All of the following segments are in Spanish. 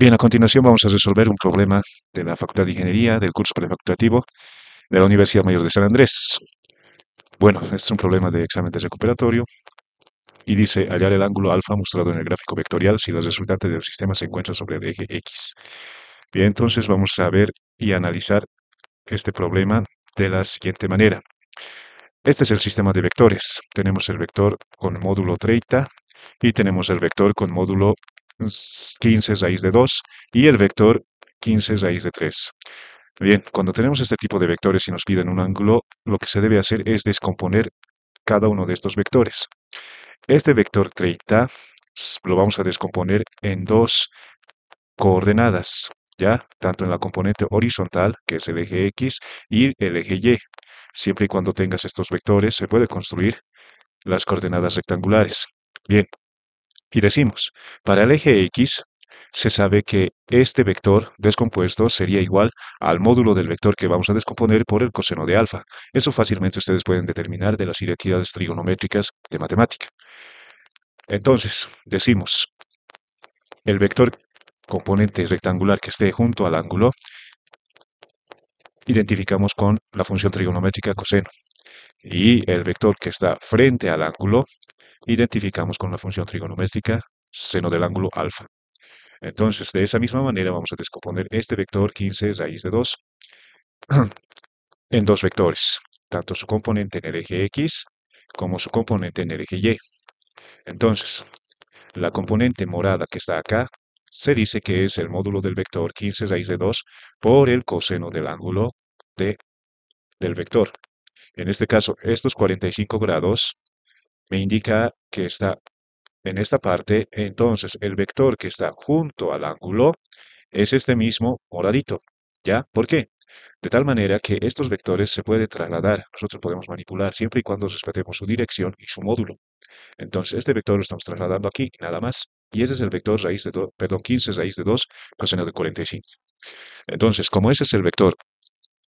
Bien, a continuación vamos a resolver un problema de la Facultad de Ingeniería del curso prefacultativo de la Universidad Mayor de San Andrés. Bueno, este es un problema de examen de recuperatorio y dice hallar el ángulo alfa mostrado en el gráfico vectorial si la resultante del sistema se encuentra sobre el eje X. Bien, entonces vamos a ver y analizar este problema de la siguiente manera. Este es el sistema de vectores. Tenemos el vector con módulo 30 y tenemos el vector con módulo 15 raíz de 2 y el vector 15 raíz de 3. Bien, cuando tenemos este tipo de vectores y nos piden un ángulo, lo que se debe hacer es descomponer cada uno de estos vectores. Este vector 30 lo vamos a descomponer en dos coordenadas, ¿ya? Tanto en la componente horizontal, que es el eje X, y el eje Y. Siempre y cuando tengas estos vectores, se puede construir las coordenadas rectangulares. Bien, y decimos, para el eje X, se sabe que este vector descompuesto sería igual al módulo del vector que vamos a descomponer por el coseno de alfa. Eso fácilmente ustedes pueden determinar de las identidades trigonométricas de matemática. Entonces, decimos, el vector componente rectangular que esté junto al ángulo, identificamos con la función trigonométrica coseno. Y el vector que está frente al ángulo, identificamos con la función trigonométrica seno del ángulo alfa. Entonces, de esa misma manera vamos a descomponer este vector 15 raíz de 2 en dos vectores, tanto su componente en el eje X como su componente en el eje Y. Entonces, la componente morada que está acá se dice que es el módulo del vector 15 raíz de 2 por el coseno del ángulo del vector. En este caso, estos 45 grados me indica que está en esta parte, entonces el vector que está junto al ángulo es este mismo moradito. ¿Ya? ¿Por qué? De tal manera que estos vectores se pueden trasladar, nosotros podemos manipular siempre y cuando respetemos su dirección y su módulo. Entonces, este vector lo estamos trasladando aquí y nada más. Y ese es el vector raíz de 2, perdón, 15 raíz de 2 coseno de 45. Entonces, como ese es el vector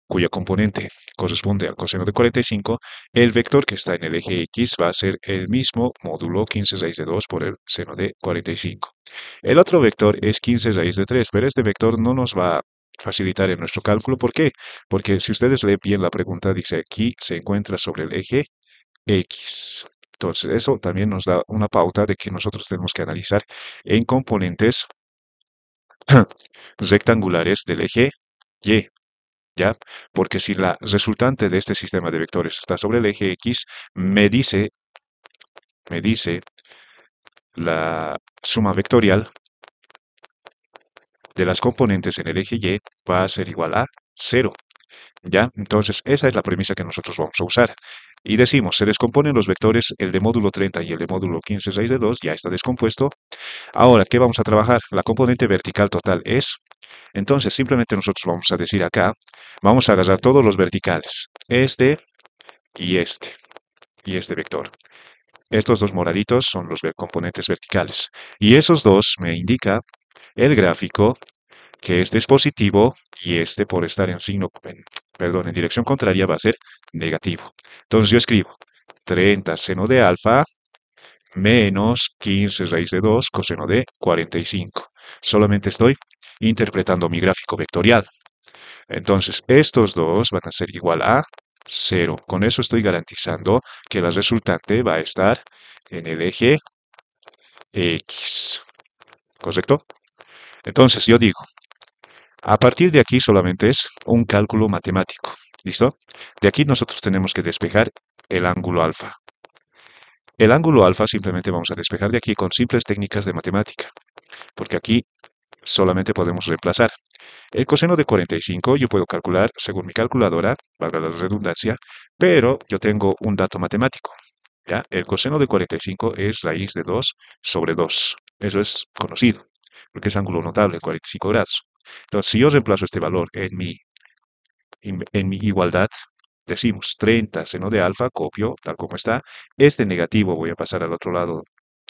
cuya componente corresponde al coseno de 45, el vector que está en el eje X va a ser el mismo módulo 15 raíz de 2 por el seno de 45. El otro vector es 15 raíz de 3, pero este vector no nos va a facilitar en nuestro cálculo. ¿Por qué? Porque si ustedes leen bien la pregunta, dice aquí se encuentra sobre el eje X. Entonces, eso también nos da una pauta de que nosotros tenemos que analizar en componentes rectangulares del eje Y. ¿Ya? Porque si la resultante de este sistema de vectores está sobre el eje X, me dice la suma vectorial de las componentes en el eje Y va a ser igual a 0. ¿Ya? Entonces, esa es la premisa que nosotros vamos a usar. Y decimos, se descomponen los vectores, el de módulo 30 y el de módulo 15 raíz de 2, ya está descompuesto. Ahora, ¿qué vamos a trabajar? La componente vertical total es, entonces simplemente nosotros vamos a decir acá, vamos a agarrar todos los verticales, y este, y este vector. Estos dos moraditos son los componentes verticales. Y esos dos me indica el gráfico que este es positivo y este por estar en signo, perdón, en dirección contraria va a ser negativo. Entonces yo escribo 30 seno de alfa menos 15 raíz de 2 coseno de 45. Solamente estoy interpretando mi gráfico vectorial. Entonces estos dos van a ser igual a 0. Con eso estoy garantizando que la resultante va a estar en el eje X. ¿Correcto? Entonces yo digo, a partir de aquí solamente es un cálculo matemático. ¿Listo? De aquí nosotros tenemos que despejar el ángulo alfa. El ángulo alfa simplemente vamos a despejar de aquí con simples técnicas de matemática, porque aquí solamente podemos reemplazar. El coseno de 45 yo puedo calcular según mi calculadora, valga la redundancia, pero yo tengo un dato matemático. ¿Ya? El coseno de 45 es raíz de 2 sobre 2. Eso es conocido, porque es ángulo notable, 45 grados. Entonces, si yo reemplazo este valor en mi igualdad, decimos 30 seno de alfa, copio tal como está. Este negativo voy a pasar al otro lado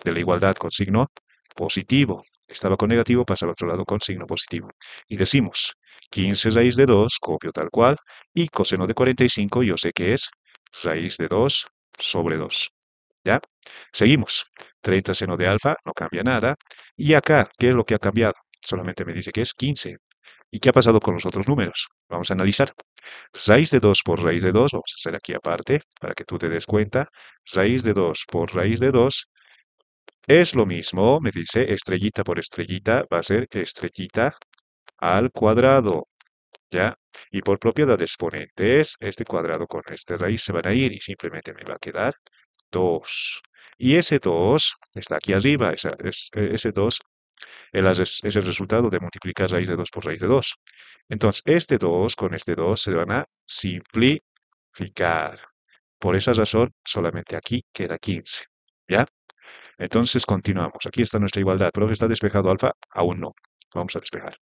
de la igualdad con signo positivo. Estaba con negativo, pasa al otro lado con signo positivo. Y decimos 15 raíz de 2, copio tal cual, y coseno de 45 yo sé que es raíz de 2 sobre 2. ¿Ya? Seguimos. 30 seno de alfa, no cambia nada. Y acá, ¿qué es lo que ha cambiado? solamente me dice que es 15. ¿Y qué ha pasado con los otros números? Vamos a analizar. Raíz de 2 por raíz de 2, vamos a hacer aquí aparte para que tú te des cuenta. Raíz de 2 por raíz de 2 es lo mismo, me dice estrellita por estrellita, va a ser estrellita al cuadrado, ¿ya? Y por propiedad de exponentes, este cuadrado con esta raíz se van a ir y simplemente me va a quedar 2. Y ese 2 está aquí arriba, ese 2 es el resultado de multiplicar raíz de 2 por raíz de 2. Entonces, este 2 con este 2 se van a simplificar. Por esa razón, solamente aquí queda 15. ¿Ya? Entonces, continuamos. Aquí está nuestra igualdad. ¿Profe, está despejado alfa? Aún no. Vamos a despejar.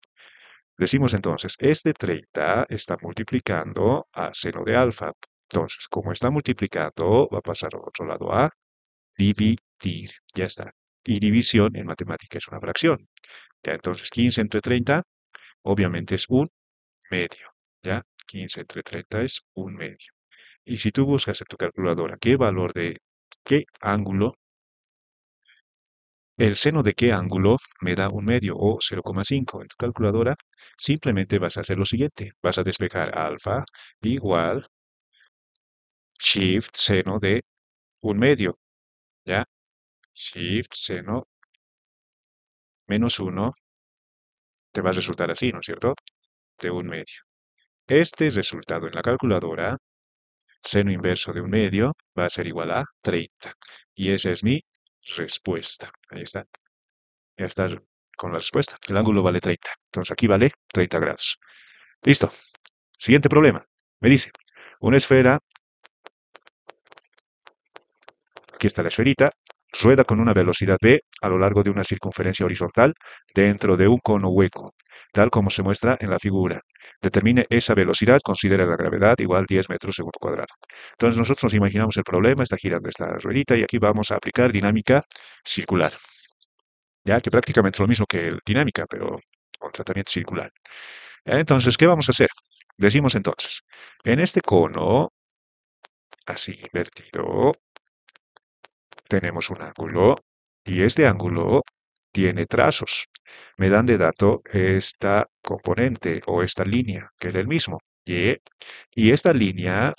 Decimos entonces, este 30 está multiplicando a seno de alfa. Entonces, como está multiplicando, va a pasar al otro lado a dividir. Ya está. Y división en matemática es una fracción. Ya, entonces 15 entre 30, obviamente es un medio. ¿Ya? 15 entre 30 es un medio. Y si tú buscas en tu calculadora qué valor de qué ángulo, el seno de qué ángulo me da un medio o 0,5 en tu calculadora, simplemente vas a hacer lo siguiente. Vas a despejar alfa igual shift seno de un medio. ¿Ya? Shift seno menos 1 te va a resultar así, ¿no es cierto? De un medio. Este resultado en la calculadora, seno inverso de un medio, va a ser igual a 30. Y esa es mi respuesta. Ahí está. Ya está con la respuesta. El ángulo vale 30. Entonces aquí vale 30 grados. Listo. Siguiente problema. Me dice, una esfera, aquí está la esferita, rueda con una velocidad v a lo largo de una circunferencia horizontal dentro de un cono hueco, tal como se muestra en la figura. Determine esa velocidad, considera la gravedad igual 10 metros segundo cuadrado. Entonces nosotros nos imaginamos el problema, está girando esta ruedita y aquí vamos a aplicar dinámica circular. Ya que prácticamente es lo mismo que dinámica, pero con tratamiento circular. Entonces, ¿qué vamos a hacer? Decimos entonces, en este cono, así invertido, tenemos un ángulo y este ángulo tiene trazos. Me dan de dato esta componente o esta línea, que es el mismo, y, y esta línea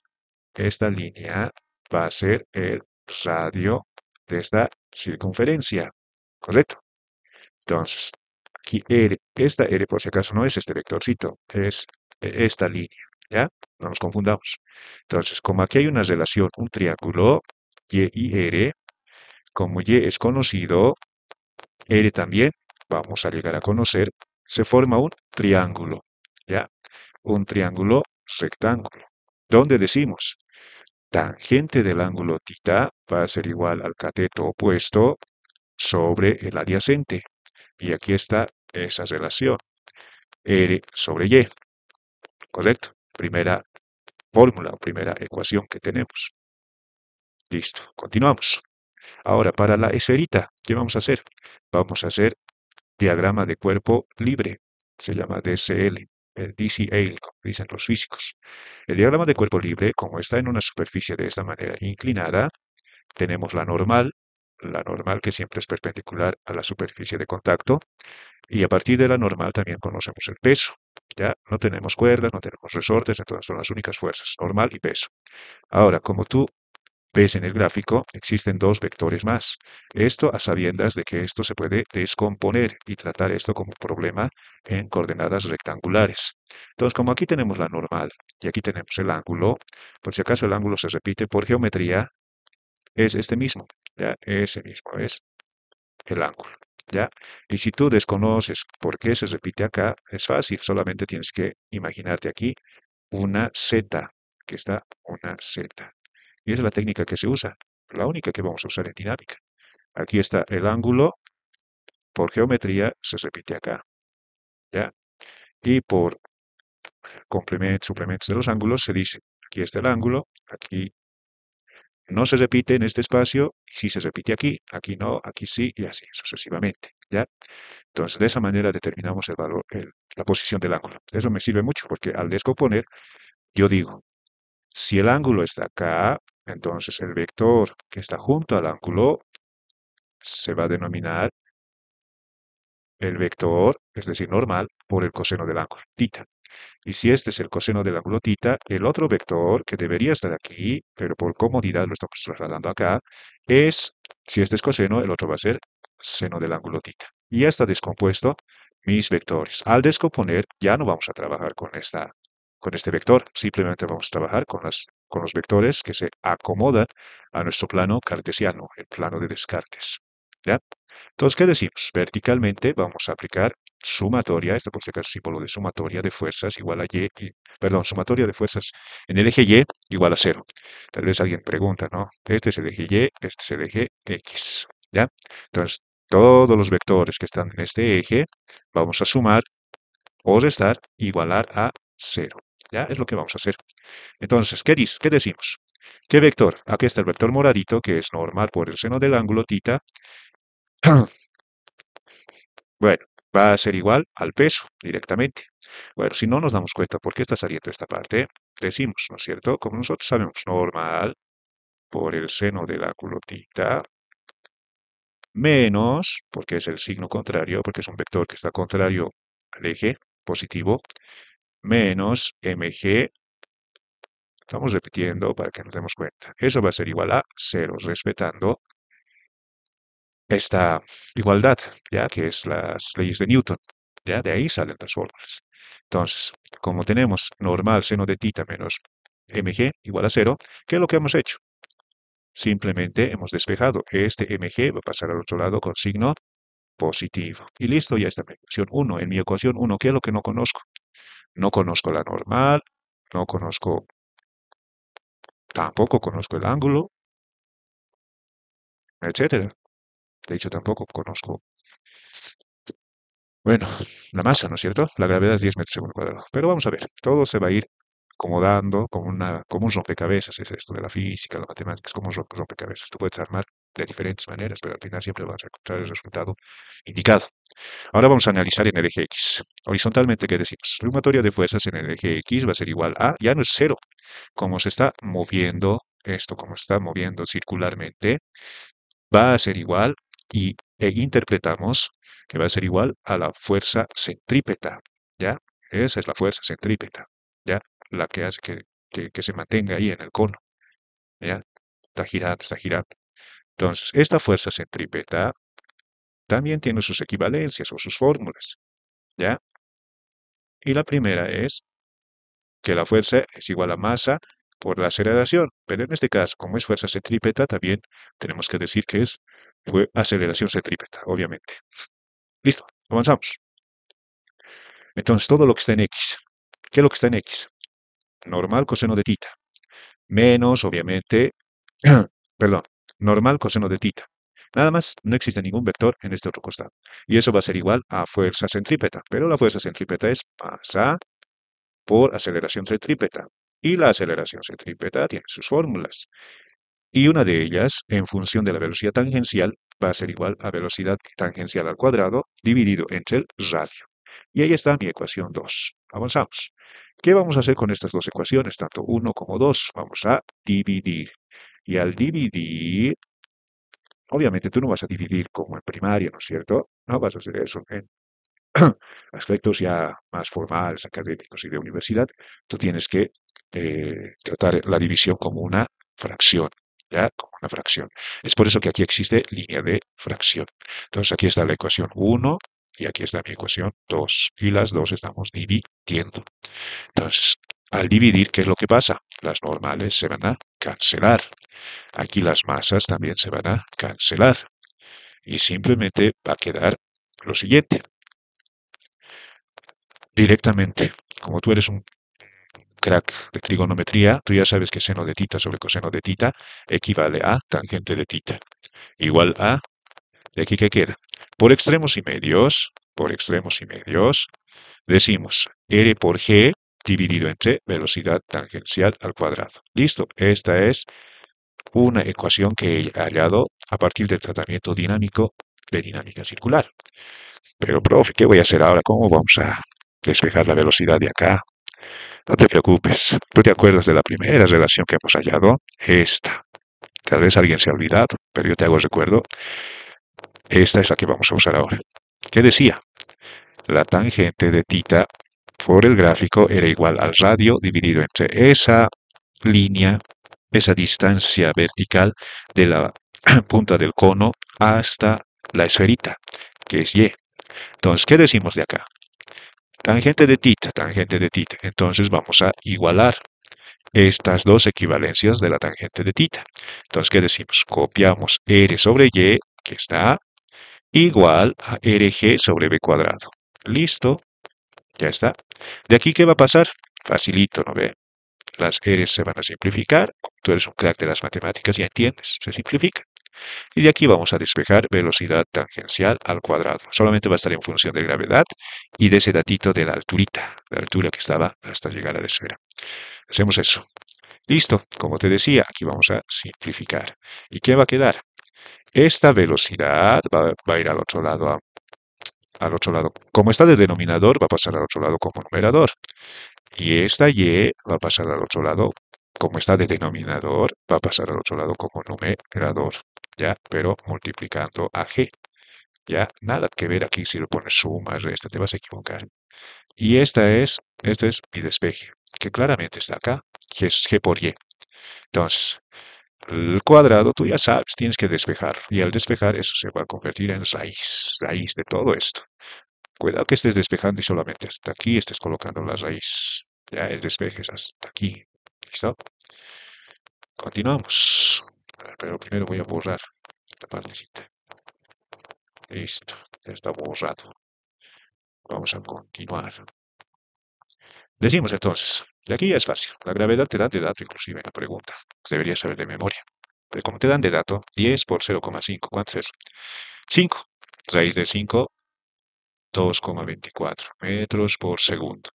va a ser el radio de esta circunferencia, ¿correcto? Entonces, aquí R, esta R por si acaso no es este vectorcito, es esta línea, ¿ya? No nos confundamos. Entonces, como aquí hay una relación, un triángulo, Y y R, como Y es conocido, R también vamos a llegar a conocer, se forma un triángulo, ¿ya? Un triángulo rectángulo, donde decimos, tangente del ángulo θ va a ser igual al cateto opuesto sobre el adyacente. Y aquí está esa relación, R sobre Y, ¿correcto? Primera fórmula o primera ecuación que tenemos. Listo, continuamos. Ahora, para la esferita, ¿qué vamos a hacer? Vamos a hacer diagrama de cuerpo libre, se llama DCL, el DCL, como dicen los físicos. El diagrama de cuerpo libre, como está en una superficie de esta manera inclinada, tenemos la normal que siempre es perpendicular a la superficie de contacto, y a partir de la normal también conocemos el peso. Ya no tenemos cuerdas, no tenemos resortes, entonces son las únicas fuerzas, normal y peso. Ahora, como tú ves en el gráfico, existen dos vectores más. Esto a sabiendas de que esto se puede descomponer y tratar esto como problema en coordenadas rectangulares. Entonces, como aquí tenemos la normal y aquí tenemos el ángulo, por si acaso el ángulo se repite por geometría, es este mismo, ya, ese mismo es el ángulo, ¿ya? Y si tú desconoces por qué se repite acá, es fácil, solamente tienes que imaginarte aquí una Z, que está una Z. Y esa es la técnica que se usa, la única que vamos a usar en dinámica. Aquí está el ángulo, por geometría se repite acá, ¿ya? Y por suplementos de los ángulos se dice, aquí está el ángulo, aquí no se repite en este espacio, y sí se repite aquí no, aquí sí, y así sucesivamente, ¿ya? Entonces, de esa manera determinamos el valor, la posición del ángulo. Eso me sirve mucho porque al descomponer, yo digo, si el ángulo está acá, entonces el vector que está junto al ángulo se va a denominar el vector, es decir, normal, por el coseno del ángulo, tita. Y si este es el coseno del ángulo tita, el otro vector que debería estar aquí, pero por comodidad lo estamos trasladando acá, es, si este es coseno, el otro va a ser seno del ángulo tita. Y ya está descompuesto mis vectores. Al descomponer, ya no vamos a trabajar con este vector, simplemente vamos a trabajar con los vectores que se acomodan a nuestro plano cartesiano, el plano de Descartes. ¿Ya? Entonces, ¿qué decimos? Verticalmente vamos a aplicar sumatoria, esto por si acaso símbolo de sumatoria de fuerzas igual a y, perdón, sumatoria de fuerzas en el eje y igual a cero. Tal vez alguien pregunta, ¿no? Este es el eje y, este es el eje x, ¿ya? Entonces, todos los vectores que están en este eje vamos a sumar o restar, igualar a cero, ¿ya? Es lo que vamos a hacer. Entonces, ¿qué decimos? ¿Qué vector? Aquí está el vector moradito, que es normal por el seno del ángulo tita. Bueno, va a ser igual al peso directamente. Bueno, si no nos damos cuenta por qué está saliendo esta parte, decimos, ¿no es cierto? Como nosotros sabemos, normal por el seno del ángulo tita menos, porque es el signo contrario, porque es un vector que está contrario al eje positivo, menos mg, estamos repitiendo para que nos demos cuenta. Eso va a ser igual a 0, respetando esta igualdad, ya que es las leyes de Newton. Ya de ahí salen las fórmulas. Entonces, como tenemos normal seno de tita menos mg igual a 0, ¿qué es lo que hemos hecho? Simplemente hemos despejado. Este mg va a pasar al otro lado con signo positivo. Y listo, ya está mi ecuación 1. En mi ecuación 1, ¿qué es lo que no conozco? No conozco la normal, no conozco, tampoco conozco el ángulo, etcétera. De hecho, tampoco conozco, bueno, la masa, ¿no es cierto? La gravedad es 10 metros segundo cuadrado. Pero vamos a ver, todo se va a ir acomodando como un rompecabezas, es esto de la física, la matemática, es como un rompecabezas. Tú puedes armar de diferentes maneras, pero al final siempre vas a encontrar el resultado indicado. Ahora vamos a analizar en el eje X. Horizontalmente, ¿qué decimos? La sumatoria de fuerzas en el eje X va a ser igual a, ya no es cero, como se está moviendo esto, como se está moviendo circularmente, va a ser igual e interpretamos que va a ser igual a la fuerza centrípeta, ¿ya? Esa es la fuerza centrípeta, ¿ya? La que hace que se mantenga ahí en el cono, ¿ya? Está girando, está girando. Entonces, esta fuerza centrípeta también tiene sus equivalencias o sus fórmulas, ¿ya? Y la primera es que la fuerza es igual a masa por la aceleración, pero en este caso, como es fuerza centrípeta, también tenemos que decir que es aceleración centrípeta, obviamente. Listo, avanzamos. Entonces, todo lo que está en X. ¿Qué es lo que está en X? Normal coseno de tita. Menos, obviamente, perdón, normal coseno de tita. Nada más, no existe ningún vector en este otro costado. Y eso va a ser igual a fuerza centrípeta. Pero la fuerza centrípeta es masa por aceleración centrípeta. Y la aceleración centrípeta tiene sus fórmulas. Y una de ellas, en función de la velocidad tangencial, va a ser igual a velocidad tangencial al cuadrado dividido entre el radio. Y ahí está mi ecuación 2. Avanzamos. ¿Qué vamos a hacer con estas dos ecuaciones, tanto 1 como 2? Vamos a dividir. Y al dividir, obviamente tú no vas a dividir como en primaria, ¿no es cierto? No vas a hacer eso en aspectos ya más formales, académicos y de universidad. Tú tienes que tratar la división como una fracción. ¿Ya? Como una fracción. Es por eso que aquí existe línea de fracción. Entonces aquí está la ecuación 1 y aquí está mi ecuación 2. Y las dos estamos dividiendo. Entonces, al dividir, ¿qué es lo que pasa? Las normales se van a cancelar. Aquí las masas también se van a cancelar. Y simplemente va a quedar lo siguiente. Directamente, como tú eres un crack de trigonometría, tú ya sabes que seno de tita sobre coseno de tita equivale a tangente de tita. Igual a, ¿de aquí qué queda? Por extremos y medios, decimos R por G dividido entre velocidad tangencial al cuadrado. Listo, esta es una ecuación que he hallado a partir del tratamiento dinámico de dinámica circular. Pero, profe, ¿qué voy a hacer ahora? ¿Cómo vamos a despejar la velocidad de acá? No te preocupes, ¿tú te acuerdas de la primera relación que hemos hallado? Esta. Tal vez alguien se ha olvidado, pero yo te hago recuerdo. Esta es la que vamos a usar ahora. ¿Qué decía? La tangente de tita por el gráfico era igual al radio dividido entre esa línea, esa distancia vertical de la punta del cono hasta la esferita, que es y. Entonces, ¿qué decimos de acá? Tangente de tita, tangente de tita. Entonces vamos a igualar estas dos equivalencias de la tangente de tita. Entonces, ¿qué decimos? Copiamos r sobre y, que está igual a rg sobre b cuadrado. Listo, ya está. ¿De aquí qué va a pasar? Facilito, ¿no ve? Las r's se van a simplificar. Tú eres un crack de las matemáticas, ya entiendes, se simplifica. Y de aquí vamos a despejar velocidad tangencial al cuadrado. Solamente va a estar en función de gravedad y de ese datito de la alturita, la altura que estaba hasta llegar a la esfera. Hacemos eso. Listo, como te decía, aquí vamos a simplificar. ¿Y qué va a quedar? Esta velocidad va a ir al otro lado. Como está de denominador, va a pasar al otro lado como numerador. Y esta y va a pasar al otro lado, como está de denominador, va a pasar al otro lado como numerador. Ya, pero multiplicando a g. Ya, nada que ver aquí si lo pones suma, resta, te vas a equivocar. Y este es mi despeje, que claramente está acá, que es g por y. Entonces, el cuadrado, tú ya sabes, tienes que despejar. Y al despejar, eso se va a convertir en raíz de todo esto. Cuidado que estés despejando y solamente hasta aquí estés colocando la raíz. Ya el despeje es hasta aquí. ¿Listo? Continuamos. Pero primero voy a borrar esta partecita. Listo, ya está borrado. Vamos a continuar. Decimos entonces, de aquí ya es fácil. La gravedad te dan de dato inclusive en la pregunta. Deberías saber de memoria. Pero como te dan de dato, 10 por 0,5, ¿cuánto es eso? 5. Raíz de 5, 2,24 metros por segundo.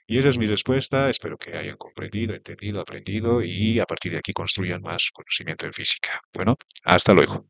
Y esa es mi respuesta. Espero que hayan comprendido, entendido, aprendido y a partir de aquí construyan más conocimiento en física. Bueno, hasta luego.